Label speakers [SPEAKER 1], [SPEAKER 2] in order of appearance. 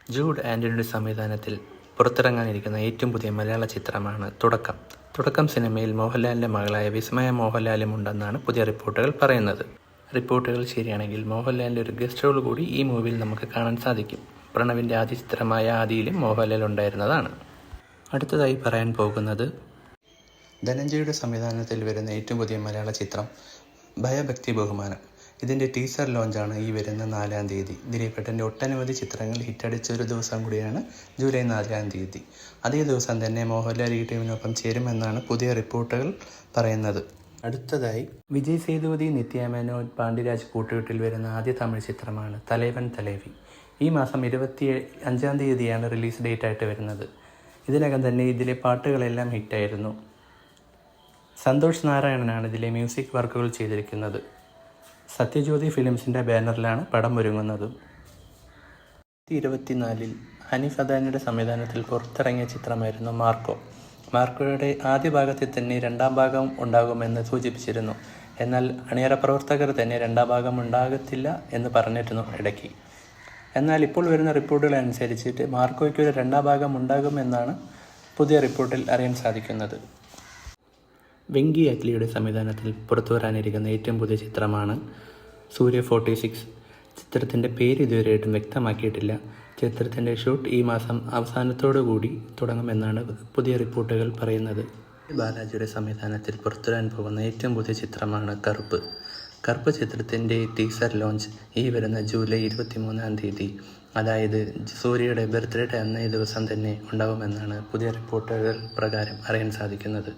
[SPEAKER 1] Jude ആൻ്റണിയുടെ സംവിധാനത്തിൽ പുറത്തിറങ്ങാനിരിക്കുന്ന ഏറ്റവും പുതിയ മലയാള ചിത്രമാണ് തുടക്കം. തുടക്കം സിനിമയിൽ മോഹൻലാലിൻ്റെ മകളായ വിസ്മയ മോഹൻലാലും ഉണ്ടെന്നാണ് പുതിയ റിപ്പോർട്ടുകൾ പറയുന്നത്. റിപ്പോർട്ടുകൾ ശരിയാണെങ്കിൽ മോഹൻലാലിൻ്റെ ഒരു ഗസ്റ്റ് റോൾ കൂടി ഈ മൂവിയിൽ നമുക്ക് കാണാൻ സാധിക്കും. പ്രണവിൻ്റെ ആദ്യ ചിത്രമായ ആദിയിലും മോഹൻലാൽ ഉണ്ടായിരുന്നതാണ്. അടുത്തതായി പറയാൻ പോകുന്നത് ധനഞ്ജയുടെ സംവിധാനത്തിൽ വരുന്ന ഏറ്റവും പുതിയ മലയാള ചിത്രം ഭയഭക്തി ബഹുമാനം. ഇതിൻ്റെ ടീസർ ലോഞ്ചാണ് ഈ വരുന്ന 4-ാം തീയതി. ദിലീപേട്ടൻ്റെ ഒട്ടനവധി ചിത്രങ്ങൾ ഹിറ്റടിച്ച ഒരു ദിവസം കൂടിയാണ് ജൂലൈ 4-ാം തീയതി. അതേ ദിവസം തന്നെ മോഹൻലാൽ ഈ ടീമിനൊപ്പം ചേരുമെന്നാണ് പുതിയ റിപ്പോർട്ടുകൾ പറയുന്നത്. അടുത്തതായി വിജയ് സേതുപതി, നിത്യ മേനോൻ, പാണ്ഡ്യരാജ് കൂട്ടുകെട്ടിൽ വരുന്ന ആദ്യ തമിഴ് ചിത്രമാണ് തലൈവൻ തലൈവി. ഈ മാസം 25-ാം തീയതിയാണ് റിലീസ് ഡേറ്റ് ആയിട്ട് വരുന്നത്. ഇതിനകം തന്നെ ഇതിലെ പാട്ടുകളെല്ലാം ഹിറ്റായിരുന്നു. സന്തോഷ് നാരായണനാണ് ഇതിലെ മ്യൂസിക് വർക്കുകൾ ചെയ്തിരിക്കുന്നത്. സത്യജ്യോതി ഫിലിംസിൻ്റെ ബാനറിലാണ് പടം ഒരുങ്ങുന്നത്. 2024 ഹനീഫ് അദാനിയുടെ സംവിധാനത്തിൽ പുറത്തിറങ്ങിയ ചിത്രമായിരുന്നു മാർക്കോ. മാർക്കോയുടെ ആദ്യ ഭാഗത്തിൽ തന്നെ 2-ാം ഭാഗം ഉണ്ടാകുമെന്ന് സൂചിപ്പിച്ചിരുന്നു. എന്നാൽ അണിയറ പ്രവർത്തകർ തന്നെ 2-ാം ഭാഗം ഉണ്ടാകത്തില്ല എന്ന് പറഞ്ഞിരുന്നു ഇടയ്ക്ക്. എന്നാൽ ഇപ്പോൾ വരുന്ന റിപ്പോർട്ടുകൾ അനുസരിച്ചിട്ട് മാർക്കോയ്ക്ക് ഒരു 2-ാം ഭാഗം ഉണ്ടാകുമെന്നാണ് പുതിയ റിപ്പോർട്ടിൽ അറിയാൻ സാധിക്കുന്നത്. വെങ്കി അറ്റ്ലിയുടെ സംവിധാനത്തിൽ പുറത്തു വരാനിരിക്കുന്ന ഏറ്റവും പുതിയ ചിത്രമാണ് സൂര്യ 46. ചിത്രത്തിൻ്റെ പേര് ഇതുവരെയായിട്ടും വ്യക്തമാക്കിയിട്ടില്ല. ചിത്രത്തിൻ്റെ ഷൂട്ട് ഈ മാസം അവസാനത്തോടുകൂടി തുടങ്ങുമെന്നാണ് പുതിയ റിപ്പോർട്ടുകൾ പറയുന്നത്. ബാലാജിയുടെ സംവിധാനത്തിൽ പുറത്തുവരാൻ പോകുന്ന ഏറ്റവും പുതിയ ചിത്രമാണ് കറുപ്പ്. കറുപ്പ് ചിത്രത്തിൻ്റെ ടീസർ ലോഞ്ച് ഈ വരുന്ന ജൂലൈ 23-ാം തീയതി, അതായത് സൂര്യയുടെ ബർത്ത്ഡേ അന്നേ ദിവസം തന്നെ ഉണ്ടാകുമെന്നാണ് പുതിയ റിപ്പോർട്ടുകൾ പ്രകാരം അറിയാൻ സാധിക്കുന്നത്.